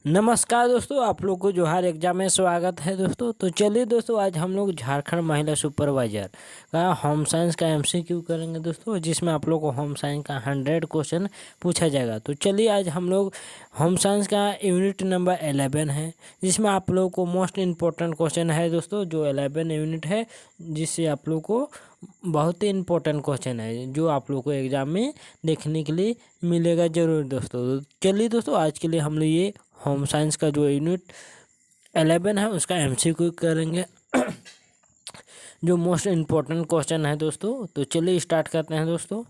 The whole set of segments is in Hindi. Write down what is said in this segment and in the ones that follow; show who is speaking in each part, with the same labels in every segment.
Speaker 1: नमस्कार दोस्तों, आप लोग को जोहार एग्जाम में स्वागत है दोस्तों। तो चलिए दोस्तों, आज हम लोग झारखंड महिला सुपरवाइजर का होम साइंस का एमसीक्यू करेंगे दोस्तों, जिसमें आप लोग को होम साइंस का 100 क्वेश्चन पूछा जाएगा। तो चलिए आज हम लोग होम साइंस का यूनिट नंबर 11 है, जिसमें आप लोग को मोस्ट इम्पोर्टेंट क्वेश्चन है दोस्तों। जो 11 यूनिट है, जिससे आप लोग को बहुत ही इम्पोर्टेंट क्वेश्चन है, जो आप लोग को एग्जाम में देखने के लिए मिलेगा जरूर दोस्तों। चलिए दोस्तों, आज के लिए हम लोग ये होम साइंस का जो यूनिट 11 है उसका एमसीक्यू करेंगे जो मोस्ट इम्पोर्टेंट क्वेश्चन है दोस्तों। तो चलिए स्टार्ट करते हैं दोस्तों।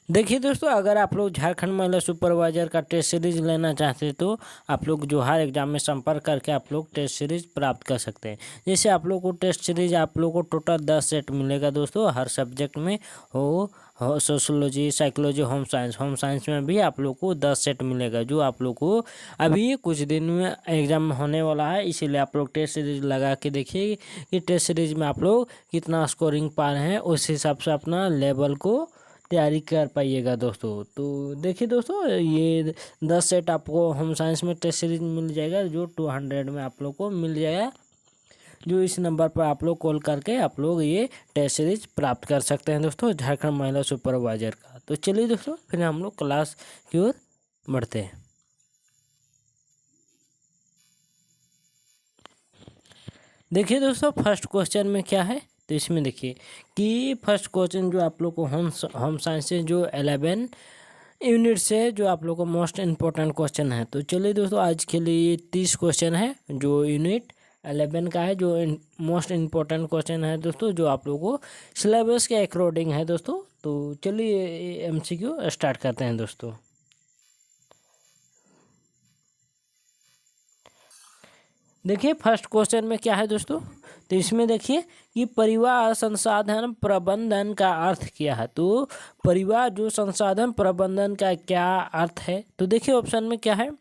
Speaker 1: देखिए दोस्तों, अगर आप लोग झारखंड महिला सुपरवाइजर का टेस्ट सीरीज लेना चाहते हैं तो आप लोग जोहार एग्जाम में संपर्क करके आप लोग टेस्ट सीरीज प्राप्त कर सकते हैं। जैसे आप लोग को टेस्ट सीरीज आप लोग को टोटल 10 सेट मिलेगा दोस्तों, हर सब्जेक्ट में हो सोशोलॉजी, साइकोलॉजी, होम साइंस में भी आप लोग को 10 सेट मिलेगा, जो आप लोग को अभी कुछ दिन में एग्जाम होने वाला है। इसीलिए आप लोग टेस्ट सीरीज लगा के देखिए कि टेस्ट सीरीज में आप लोग कितना स्कोरिंग पा रहे हैं, उस हिसाब से अपना लेवल को तैयारी कर पाइएगा दोस्तों। तो देखिए दोस्तों, ये 10 सेट आपको होम साइंस में टेस्ट सीरीज मिल जाएगा, जो 200 में आप लोग को मिल जाएगा। जो इस नंबर पर आप लोग कॉल करके आप लोग ये टेस्ट सीरीज प्राप्त कर सकते हैं दोस्तों, झारखंड महिला सुपरवाइजर का। तो चलिए दोस्तों, फिर हम लोग क्लास की ओर बढ़ते हैं। देखिए दोस्तों, फर्स्ट क्वेश्चन में क्या है, तो इसमें देखिए कि फर्स्ट क्वेश्चन जो आप लोग को होम साइंस से जो 11 यूनिट से जो आप लोग को मोस्ट इम्पोर्टेंट क्वेश्चन है। तो चलिए दोस्तों, आज के लिए 30 क्वेश्चन है जो यूनिट 11 का है, जो मोस्ट इम्पोर्टेंट क्वेश्चन है दोस्तों, जो आप लोग को सिलेबस के अकॉर्डिंग है दोस्तों। तो चलिए एमसीक्यू स्टार्ट करते हैं दोस्तों। देखिए फर्स्ट क्वेश्चन में क्या है दोस्तों, तो इसमें देखिए कि परिवार संसाधन प्रबंधन का अर्थ क्या है। तो परिवार जो संसाधन प्रबंधन का क्या अर्थ है, तो देखिए ऑप्शन में क्या है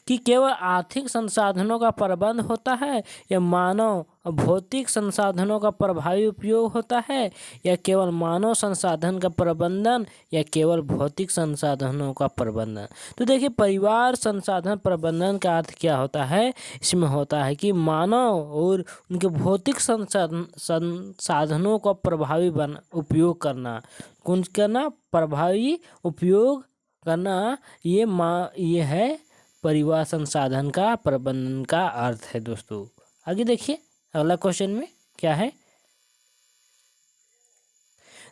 Speaker 1: कि केवल आर्थिक संसाधनों का प्रबंध होता है, या मानव भौतिक संसाधनों का प्रभावी उपयोग होता है, या केवल मानव संसाधन का प्रबंधन, या केवल भौतिक संसाधनों का प्रबंधन। तो देखिए परिवार संसाधन प्रबंधन का अर्थ क्या होता है, इसमें होता है कि मानव और उनके भौतिक संसाधनों का प्रभावी उपयोग करना। कौन करना? प्रभावी उपयोग करना। ये है परिवार संसाधन का प्रबंधन का अर्थ है दोस्तों। आगे देखिए अगला क्वेश्चन में क्या है,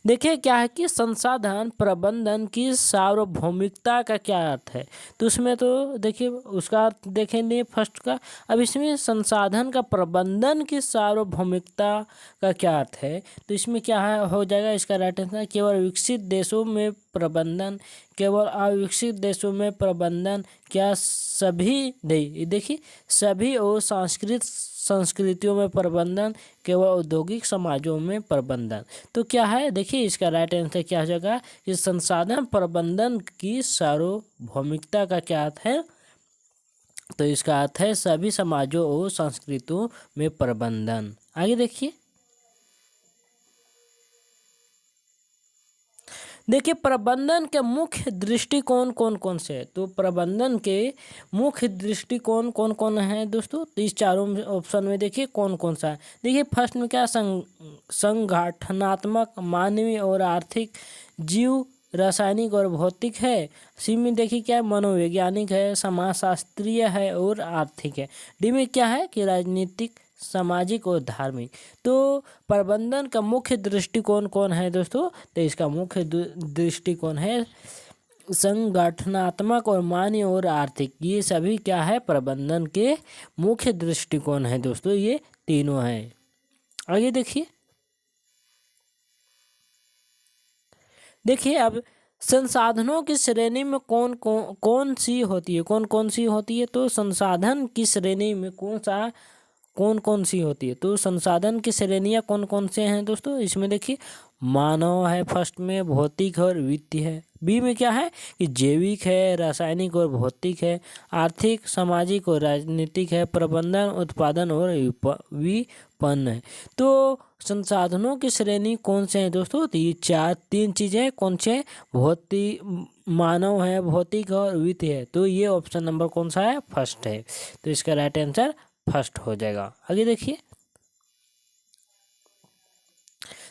Speaker 1: देखिए क्या है कि संसाधन प्रबंधन की सार्वभौमिकता का क्या अर्थ है। तो उसमें तो देखिए उसका अर्थ देखेंगे फर्स्ट का। अब इसमें संसाधन का प्रबंधन की सार्वभौमिकता का क्या अर्थ है, तो इसमें क्या है हो जाएगा, इसका राइट आंसर केवल विकसित देशों में प्रबंधन, केवल अविकसित देशों में प्रबंधन, क्या सभी देखिए सभी और सांस्कृतिक संस्कृतियों में प्रबंधन, केवल औद्योगिक समाजों में प्रबंधन। तो क्या है, देखिए इसका राइट आंसर क्या हो जाएगा कि संसाधन प्रबंधन की सार्वभौमिकता का क्या अर्थ है, तो इसका अर्थ है सभी समाजों और संस्कृतियों में प्रबंधन। आगे देखिए प्रबंधन के मुख्य दृष्टिकोण कौन कौन से है। तो प्रबंधन के मुख्य दृष्टिकोण कौन कौन है दोस्तों, तो इस चारों ऑप्शन में देखिए कौन कौन सा है। देखिए फर्स्ट में क्या, संगठनात्मक, मानवीय और आर्थिक, जीव रासायनिक और भौतिक है। सी में देखिए क्या है, मनोवैज्ञानिक है, समाजशास्त्रीय है और आर्थिक है। डी में क्या है कि राजनीतिक, सामाजिक और धार्मिक। तो प्रबंधन का मुख्य दृष्टिकोण कौन है दोस्तों, तो इसका मुख्य दृष्टिकोण है संगठनात्मक और मानवीय और आर्थिक। ये सभी क्या है, प्रबंधन के मुख्य दृष्टिकोण है दोस्तों, ये तीनों हैं। आगे देखिए अब संसाधनों की श्रेणी में कौन सी होती है, कौन कौन सी होती है। तो संसाधन की श्रेणी में कौन कौन सी होती है। तो संसाधन की श्रेणियाँ कौन कौन से हैं दोस्तों, इसमें देखिए मानव है फर्स्ट में, भौतिक और वित्तीय है। बी में क्या है कि जैविक है, रासायनिक और भौतिक है, आर्थिक, सामाजिक और राजनीतिक है, प्रबंधन, उत्पादन और उत्पन्न है। तो संसाधनों की श्रेणी कौन से हैं दोस्तों? तो ये तीन चीज़ें कौन से हैं? भौतिक, मानव है, भौतिक और वित्तीय है। तो ये ऑप्शन नंबर कौन सा है? फर्स्ट है। तो इसका राइट आंसर फर्स्ट हो जाएगा। आगे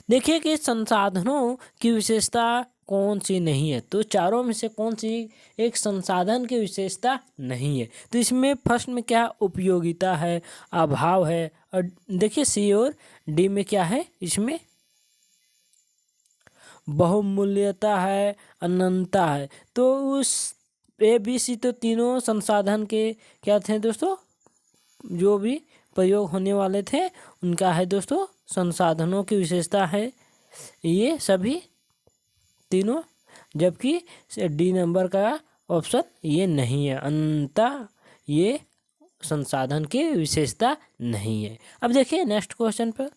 Speaker 1: देखिए कि संसाधनों की विशेषता कौन सी नहीं है। तो चारों में से कौन सी एक संसाधन की विशेषता नहीं है? तो इसमें फर्स्ट में क्या? उपयोगिता है, अभाव है, और देखिए सी और डी में क्या है? इसमें बहुमूल्यता है, अनंतता है। तो उस ए बी सी तो तीनों संसाधन के क्या थे दोस्तों? जो भी प्रयोग होने वाले थे उनका है दोस्तों संसाधनों की विशेषता है ये सभी तीनों, जबकि डी नंबर का ऑप्शन ये नहीं है, अनंतता ये संसाधन की विशेषता नहीं है। अब देखिए नेक्स्ट क्वेश्चन पर।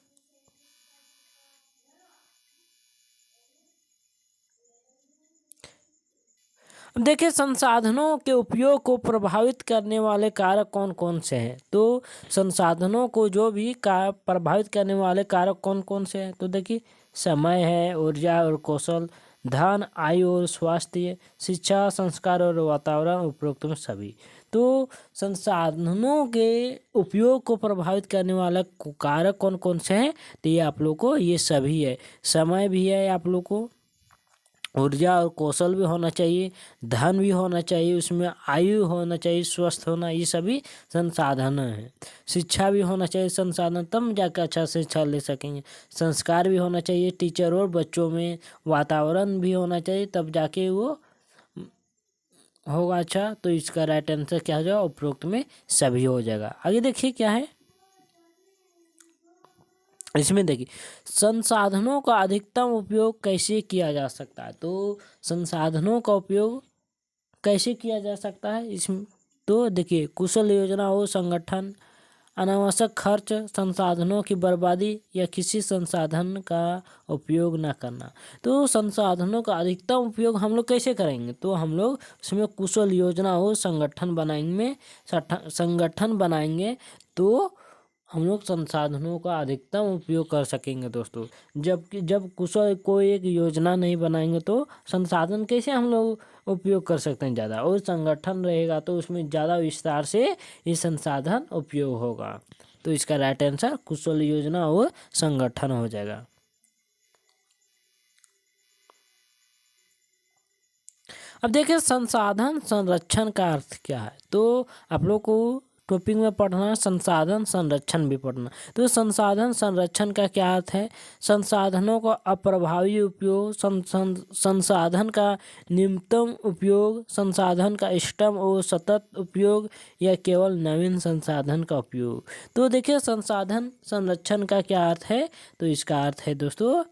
Speaker 1: अब देखिए संसाधनों के उपयोग को प्रभावित करने वाले कारक कौन कौन से हैं? तो संसाधनों को जो भी प्रभावित करने वाले कारक कौन कौन से हैं? तो देखिए समय है, ऊर्जा और कौशल, धन, आयु और स्वास्थ्य, शिक्षा, संस्कार और वातावरण, उपरोक्त में सभी। तो संसाधनों के उपयोग को प्रभावित करने वाला कारक कौन कौन से हैं? तो ये आप लोग को ये सभी है। समय भी है आप लोग को, ऊर्जा और कौशल भी होना चाहिए, धन भी होना चाहिए, उसमें आयु होना चाहिए, स्वस्थ होना, ये सभी संसाधन हैं। शिक्षा भी होना चाहिए संसाधन, तब जाकर अच्छा शिक्षा ले सकेंगे। संस्कार भी होना चाहिए टीचर और बच्चों में, वातावरण भी होना चाहिए, तब जाके वो होगा अच्छा। तो इसका राइट आंसर क्या हो जाएगा? उपरोक्त में सभी हो जाएगा। आगे देखिए क्या है इसमें। देखिए संसाधनों का अधिकतम उपयोग कैसे किया जा सकता है? तो संसाधनों का उपयोग कैसे किया जा सकता है इसमें? तो देखिए कुशल योजना हो संगठन, अनावश्यक खर्च, संसाधनों की बर्बादी या किसी संसाधन का उपयोग न करना। तो संसाधनों का अधिकतम उपयोग हम लोग कैसे करेंगे? तो हम लोग उसमें कुशल योजना हो संगठन बनाएंगे तो हम लोग संसाधनों का अधिकतम उपयोग कर सकेंगे दोस्तों। जब कुशल कोई एक योजना नहीं बनाएंगे तो संसाधन कैसे हम लोग उपयोग कर सकते हैं ज़्यादा, और संगठन रहेगा तो उसमें ज़्यादा विस्तार से ये संसाधन उपयोग होगा। तो इसका राइट आंसर कुशल योजना और संगठन हो जाएगा। अब देखिए संसाधन संरक्षण का अर्थ क्या है? तो आप लोग को टॉपिक में पढ़ना है, संसाधन संरक्षण भी पढ़ना। तो संसाधन संरक्षण का क्या अर्थ है? संसाधनों का अप्रभावी उपयोग, संसाधन का न्यूनतम उपयोग, संसाधन का इष्टतम और सतत उपयोग, या केवल नवीन संसाधन का उपयोग। तो देखिए संसाधन संरक्षण का क्या अर्थ है? तो इसका अर्थ है दोस्तों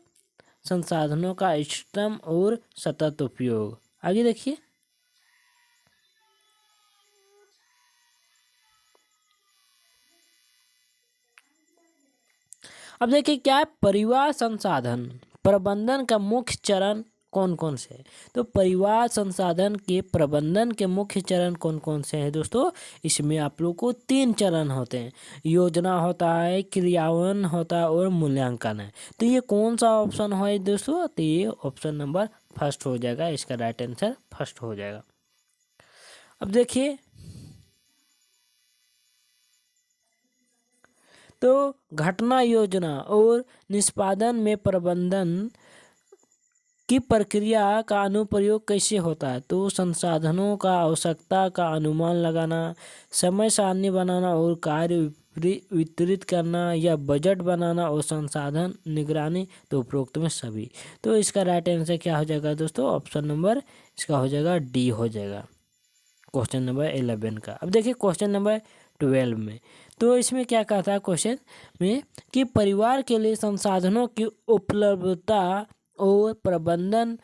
Speaker 1: संसाधनों का इष्टतम और सतत उपयोग। आगे देखिए अब देखिए क्या है, परिवार संसाधन प्रबंधन का मुख्य चरण कौन कौन से हैं? तो परिवार संसाधन के प्रबंधन के मुख्य चरण कौन कौन से हैं दोस्तों? इसमें आप लोग को 3 चरण होते हैं। योजना होता है, क्रियान्वयन होता है और मूल्यांकन है। तो ये कौन सा ऑप्शन है दोस्तों? तो ये ऑप्शन नंबर फर्स्ट हो जाएगा। इसका राइट आंसर फर्स्ट हो जाएगा। अब देखिए तो घटना योजना और निष्पादन में प्रबंधन की प्रक्रिया का अनुप्रयोग कैसे होता है? तो संसाधनों का आवश्यकता का अनुमान लगाना, समय सारणी बनाना और कार्य वितरित करना, या बजट बनाना और संसाधन निगरानी। तो उपरोक्त में सभी। तो इसका राइट आंसर क्या हो जाएगा दोस्तों? ऑप्शन नंबर इसका हो जाएगा डी हो जाएगा क्वेश्चन नंबर 11 का। अब देखिए क्वेश्चन नंबर 12 में। तो इसमें क्या कहता है क्वेश्चन में कि परिवार के लिए संसाधनों की उपलब्धता और प्रबंधन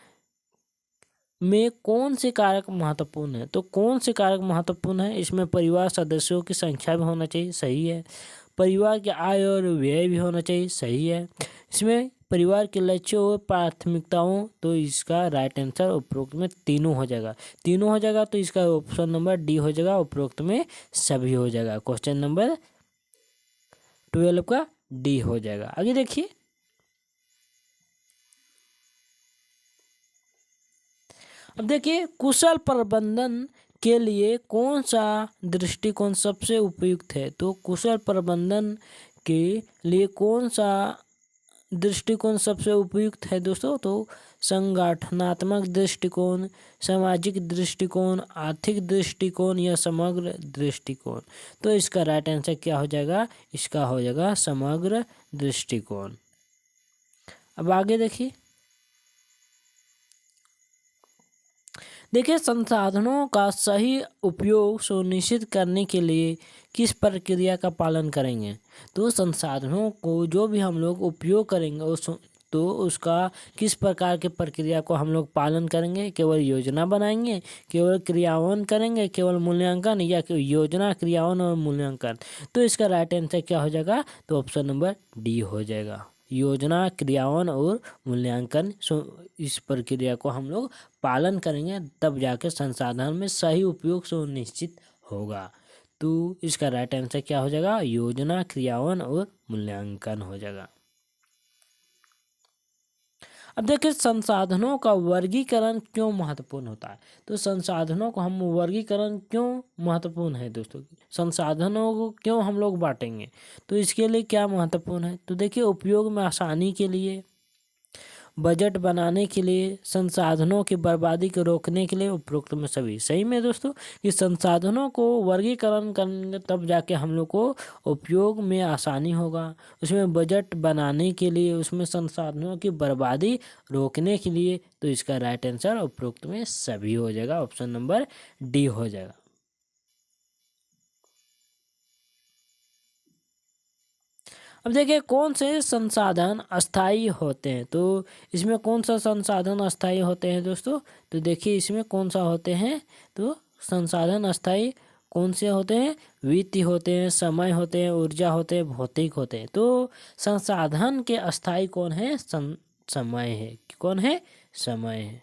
Speaker 1: में कौन से कारक महत्वपूर्ण है? तो कौन से कारक महत्वपूर्ण है? इसमें परिवार सदस्यों की संख्या भी होना चाहिए, सही है। परिवार के आय और व्यय भी होना चाहिए, सही है। इसमें परिवार के लक्ष्यों और प्राथमिकताओं, तो इसका राइट आंसर उपरोक्त में तीनों हो जाएगा। तो इसका ऑप्शन नंबर डी हो जाएगा, उपरोक्त में सभी हो जाएगा। क्वेश्चन नंबर 12 का डी हो जाएगा। आगे देखिए, अब देखिए कुशल प्रबंधन के लिए कौन सा दृष्टिकोण सबसे उपयुक्त है। तो कुशल प्रबंधन के लिए कौन सा दृष्टिकोण सबसे उपयुक्त है दोस्तों। तो संगठनात्मक दृष्टिकोण, सामाजिक दृष्टिकोण, आर्थिक दृष्टिकोण या समग्र दृष्टिकोण। तो इसका राइट आंसर क्या हो जाएगा, इसका हो जाएगा समग्र दृष्टिकोण। अब आगे देखिए, संसाधनों का सही उपयोग सुनिश्चित करने के लिए किस प्रक्रिया का पालन करेंगे। तो संसाधनों को जो भी हम लोग उपयोग करेंगे तो उसका किस प्रकार के प्रक्रिया को हम लोग पालन करेंगे। केवल योजना बनाएंगे, केवल क्रियान्वयन करेंगे, केवल मूल्यांकन, या योजना, क्रियान्वयन और मूल्यांकन। तो इसका राइट आंसर क्या हो जाएगा, तो ऑप्शन नंबर डी हो जाएगा। योजना, क्रियान्वयन और मूल्यांकन, इस प्रक्रिया को हम लोग पालन करेंगे तब जाकर संसाधन में सही उपयोग सुनिश्चित होगा। तो इसका राइट आंसर क्या हो जाएगा, योजना, क्रियान्वयन और मूल्यांकन हो जाएगा। अब देखिए संसाधनों का वर्गीकरण क्यों महत्वपूर्ण होता है। तो संसाधनों को हम वर्गीकरण क्यों महत्वपूर्ण है दोस्तों, संसाधनों को क्यों हम लोग बांटेंगे, तो इसके लिए क्या महत्वपूर्ण है। तो देखिए उपयोग में आसानी के लिए, बजट बनाने के लिए, संसाधनों की बर्बादी को रोकने के लिए, उपरोक्त में सभी। सही में दोस्तों कि संसाधनों को वर्गीकरण करेंगे तब जाके हम लोग को उपयोग में आसानी होगा। उसमें बजट बनाने के लिए, उसमें संसाधनों की बर्बादी रोकने के लिए। तो इसका राइट आंसर उपरोक्त में सभी हो जाएगा, ऑप्शन नंबर डी हो जाएगा। अब देखिए कौन से संसाधन अस्थाई होते हैं। तो इसमें कौन सा संसाधन अस्थाई होते हैं दोस्तों। तो देखिए इसमें कौन सा होते हैं, तो संसाधन अस्थाई कौन से होते हैं, वित्त होते हैं, समय होते हैं, ऊर्जा होते हैं, भौतिक होते हैं। तो संसाधन के अस्थाई कौन है, समय है। कौन है, समय है।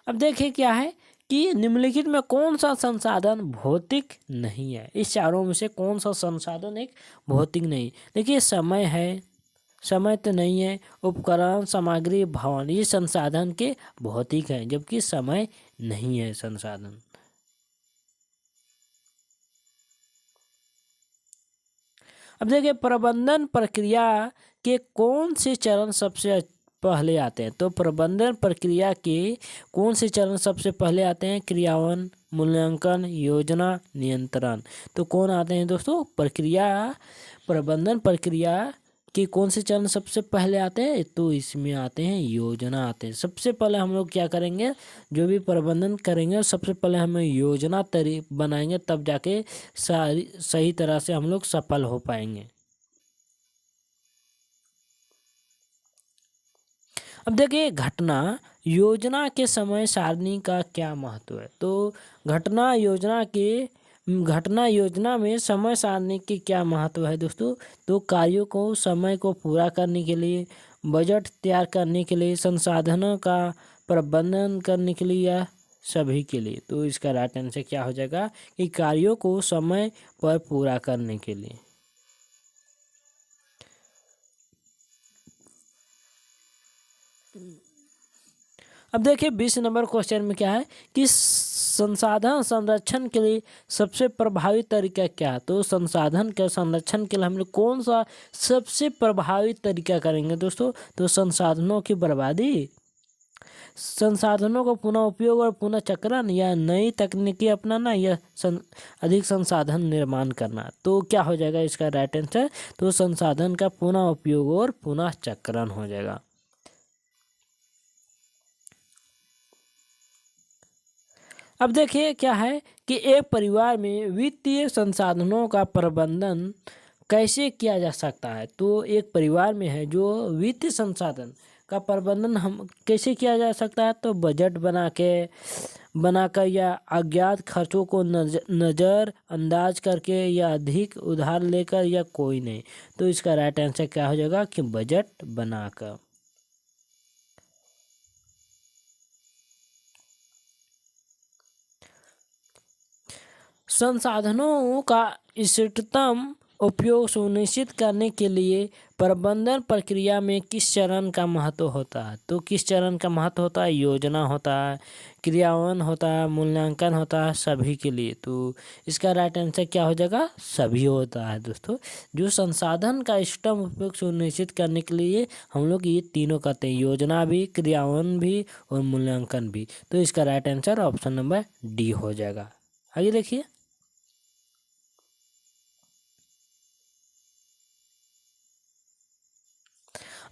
Speaker 1: अब देखिए क्या है कि निम्नलिखित में कौन सा संसाधन भौतिक नहीं है। इस चारों में से कौन सा संसाधन एक भौतिक नहीं। देखिए समय है, समय तो नहीं है। उपकरण, सामग्री, भवन, ये संसाधन के भौतिक हैं, जबकि समय नहीं है संसाधन। अब देखिए प्रबंधन प्रक्रिया के कौन से चरण सबसे पहले आते हैं। तो प्रबंधन प्रक्रिया के कौन से चरण सबसे पहले आते हैं, क्रियान्वयन, मूल्यांकन, योजना, नियंत्रण। तो कौन आते हैं दोस्तों, प्रबंधन प्रक्रिया के कौन से चरण सबसे पहले आते हैं। तो इसमें आते हैं योजना आते हैं। सबसे पहले हम लोग क्या करेंगे, जो भी प्रबंधन करेंगे सबसे पहले हमें योजना बनाएंगे, तब जाके सही तरह से हम लोग सफल हो पाएंगे। अब देखिए घटना योजना के समय सारणी का क्या महत्व है। तो घटना योजना में समय सारणी की क्या महत्व है दोस्तों। तो कार्यों को समय को पूरा करने के लिए, बजट तैयार करने के लिए, संसाधनों का प्रबंधन करने के लिए, या सभी के लिए। तो इसका राइट आंसर क्या हो जाएगा कि कार्यों को समय पर पूरा करने के लिए। अब देखिए 20 नंबर क्वेश्चन में क्या है कि संसाधन संरक्षण के लिए सबसे प्रभावी तरीका क्या है। तो संसाधन के संरक्षण के लिए हम लोग कौन सा सबसे प्रभावी तरीका करेंगे दोस्तों। तो संसाधनों की बर्बादी, संसाधनों को पुनः उपयोग और पुनः चक्रण, या नई तकनीकी अपनाना, या अधिक संसाधन निर्माण करना। तो क्या हो जाएगा इसका राइट आंसर, तो संसाधन का पुनः उपयोग और पुनः चक्रण हो जाएगा। अब देखिए क्या है कि एक परिवार में वित्तीय संसाधनों का प्रबंधन कैसे किया जा सकता है। तो एक परिवार में है जो वित्तीय संसाधन का प्रबंधन हम कैसे किया जा सकता है। तो बजट बनाकर, या अज्ञात खर्चों को नज़र अंदाज करके, या अधिक उधार लेकर, या कोई नहीं। तो इसका राइट आंसर क्या हो जाएगा कि बजट बनाकर। संसाधनों का इष्टतम उपयोग सुनिश्चित करने के लिए प्रबंधन प्रक्रिया में किस चरण का महत्व होता है? तो किस चरण का महत्व होता है? योजना होता है, क्रियान्वयन होता है, मूल्यांकन होता है, सभी के लिए। तो इसका राइट आंसर क्या हो जाएगा? सभी होता है दोस्तों। जो संसाधन का इष्टतम उपयोग सुनिश्चित करने के लिए हम लोग ये तीनों करते हैं, योजना भी, क्रियान्वयन भी और मूल्यांकन भी। तो इसका right answer option number D हो जाएगा। आगे देखिए,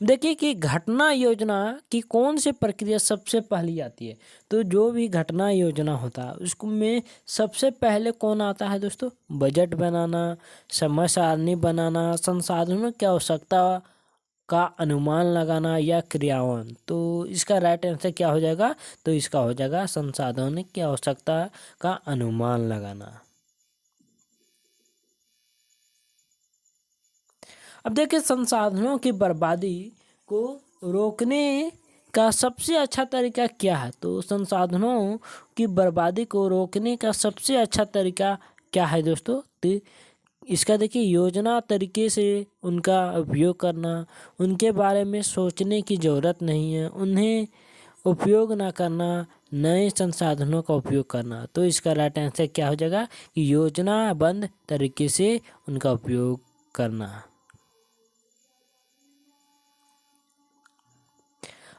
Speaker 1: देखिए कि घटना योजना की कौन सी प्रक्रिया सबसे पहली आती है? तो जो भी घटना योजना होता है उसको में सबसे पहले कौन आता है दोस्तों? बजट बनाना, समय सारणी बनाना, संसाधनों की आवश्यकता का अनुमान लगाना या क्रियान्वयन। तो इसका राइट आंसर क्या हो जाएगा? तो इसका हो जाएगा संसाधनों की आवश्यकता का अनुमान लगाना। अब देखिए, संसाधनों की बर्बादी को रोकने का सबसे अच्छा तरीका क्या है? तो संसाधनों की बर्बादी को रोकने का सबसे अच्छा तरीका क्या है दोस्तों? तो इसका देखिए, योजना तरीके से उनका उपयोग करना, उनके बारे में सोचने की ज़रूरत नहीं है, उन्हें उपयोग ना करना, नए संसाधनों का उपयोग करना। तो इसका राइट आंसर क्या हो जाएगा? कि योजनाबद्ध तरीके से उनका उपयोग करना।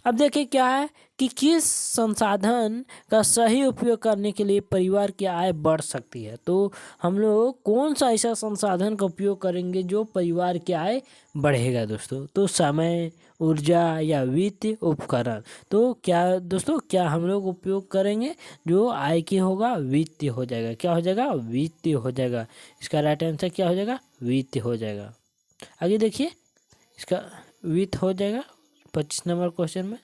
Speaker 1: अब देखिए क्या है कि किस संसाधन का सही उपयोग करने के लिए परिवार की आय बढ़ सकती है? तो हम लोग कौन सा ऐसा संसाधन का उपयोग करेंगे जो परिवार की आय बढ़ेगा दोस्तों? तो समय, ऊर्जा या वित्तीय उपकरण। तो क्या दोस्तों, क्या हम लोग उपयोग करेंगे? जो आय की होगा वित्तीय हो जाएगा। क्या हो जाएगा? वित्तीय हो जाएगा। इसका राइट आंसर क्या हो जाएगा? वित्तीय हो जाएगा। आगे देखिए, इसका वित्त हो जाएगा 25 नंबर क्वेश्चन में।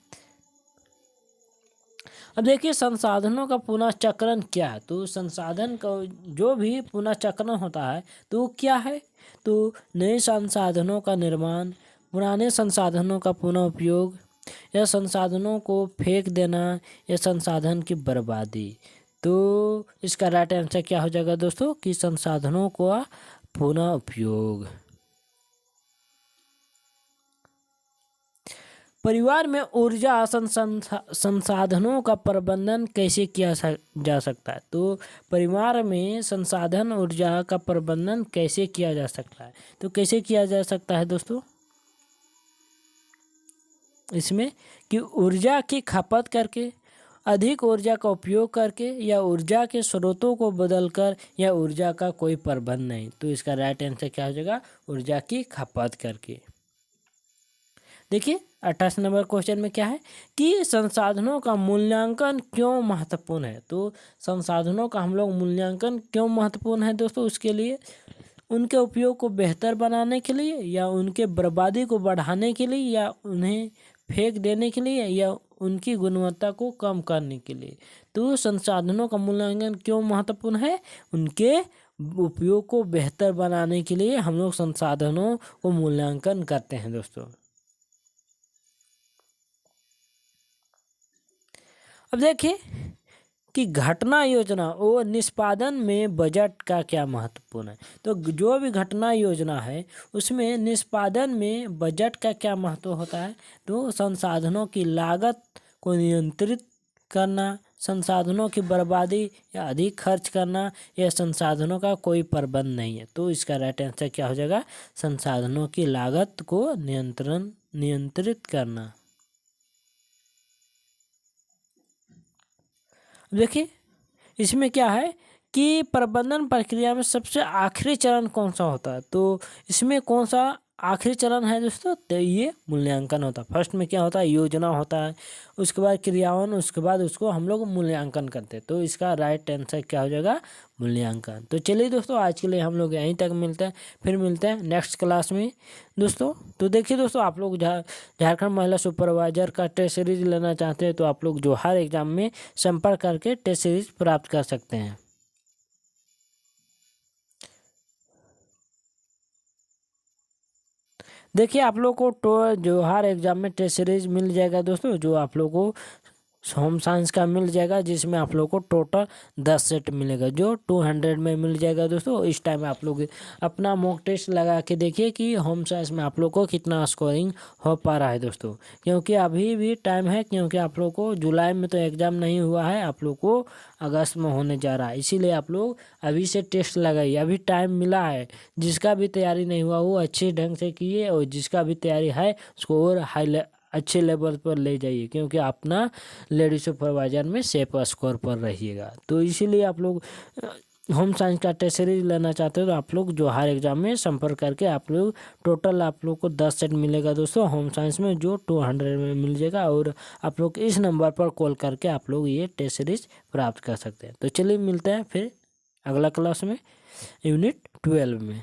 Speaker 1: अब देखिए, संसाधनों का पुनः चक्रण क्या है? तो संसाधन का जो भी पुनः चक्रण होता है तो वो क्या है? तो नए संसाधनों का निर्माण, पुराने संसाधनों का पुनः उपयोग, या संसाधनों को फेंक देना, या संसाधन की बर्बादी। तो इसका राइट आंसर क्या हो जाएगा दोस्तों? कि संसाधनों का पुनः उपयोग। परिवार में ऊर्जा संसाधनों का प्रबंधन कैसे किया जा सकता है? तो परिवार में संसाधन ऊर्जा का प्रबंधन कैसे किया जा सकता है? तो कैसे किया जा सकता है दोस्तों? इसमें कि ऊर्जा की खपत करके, अधिक ऊर्जा का उपयोग करके, या ऊर्जा के स्रोतों को बदलकर, या ऊर्जा का कोई प्रबंध नहीं। तो इसका राइट आंसर क्या हो जाएगा? ऊर्जा की खपत करके। देखिए, 28 नंबर क्वेश्चन में क्या है कि संसाधनों का मूल्यांकन क्यों महत्वपूर्ण है? तो संसाधनों का हम लोग मूल्यांकन क्यों महत्वपूर्ण है दोस्तों? उसके लिए उनके उपयोग को बेहतर बनाने के लिए, या उनके बर्बादी को बढ़ाने के लिए, या उन्हें फेंक देने के लिए, या उनकी गुणवत्ता को कम करने के लिए। तो संसाधनों का मूल्यांकन क्यों महत्वपूर्ण है? उनके उपयोग को बेहतर बनाने के लिए हम लोग संसाधनों को मूल्यांकन करते हैं दोस्तों। अब देखिए कि घटना योजना और निष्पादन में बजट का क्या महत्वपूर्ण है? तो जो भी घटना योजना है उसमें निष्पादन में बजट का क्या महत्व होता है? तो संसाधनों की लागत को नियंत्रित करना, संसाधनों की बर्बादी या अधिक खर्च करना, या संसाधनों का कोई प्रबंध नहीं है। तो इसका राइट आंसर क्या हो जाएगा? संसाधनों की लागत को नियंत्रित करना। देखिए, इसमें क्या है कि प्रबंधन प्रक्रिया में सबसे आखिरी चरण कौन सा होता है? तो इसमें कौन सा आखिरी चरण है दोस्तों? तो ये मूल्यांकन होता है। फर्स्ट में क्या होता है? योजना होता है, उसके बाद क्रियान्वयन, उसके बाद उसको हम लोग मूल्यांकन करते हैं। तो इसका राइट आंसर क्या हो जाएगा? मूल्यांकन। तो चलिए दोस्तों, आज के लिए हम लोग यहीं तक मिलते हैं, फिर मिलते हैं नेक्स्ट क्लास में दोस्तों। तो देखिए दोस्तों, आप लोग झारखंड महिला सुपरवाइजर का टेस्ट सीरीज लेना चाहते हैं तो आप लोग जोहार एग्जाम में संपर्क करके टेस्ट सीरीज प्राप्त कर सकते हैं। देखिए, आप लोग को जोहार एग्जाम में टेस्ट सीरीज मिल जाएगा दोस्तों, जो आप लोग को होम साइंस का मिल जाएगा, जिसमें आप लोग को टोटल 10 सेट मिलेगा, जो 200 में मिल जाएगा दोस्तों। इस टाइम आप लोग अपना मॉक टेस्ट लगा के देखिए कि होम साइंस में आप लोग को कितना स्कोरिंग हो पा रहा है दोस्तों, क्योंकि अभी भी टाइम है, क्योंकि आप लोग को जुलाई में तो एग्ज़ाम नहीं हुआ है, आप लोग को अगस्त में होने जा रहा है। इसीलिए आप लोग अभी से टेस्ट लगाइए, अभी टाइम मिला है। जिसका भी तैयारी नहीं हुआ वो अच्छे ढंग से किए, और जिसका भी तैयारी है उसको और अच्छे लेवल पर ले जाइए, क्योंकि अपना लेडी सुपरवाइजर में सेफ स्कोर पर रहिएगा। तो इसीलिए आप लोग होम साइंस का टेस्ट सीरीज लेना चाहते हो तो आप लोग जोहार एग्जाम में संपर्क करके आप लोग टोटल आप लोग को 10 सेट मिलेगा दोस्तों होम साइंस में, जो 200 में मिल जाएगा। और आप लोग इस नंबर पर कॉल करके आप लोग ये टेस्ट सीरीज प्राप्त कर सकते हैं। तो चलिए मिलते हैं फिर अगला क्लास में यूनिट 12 में।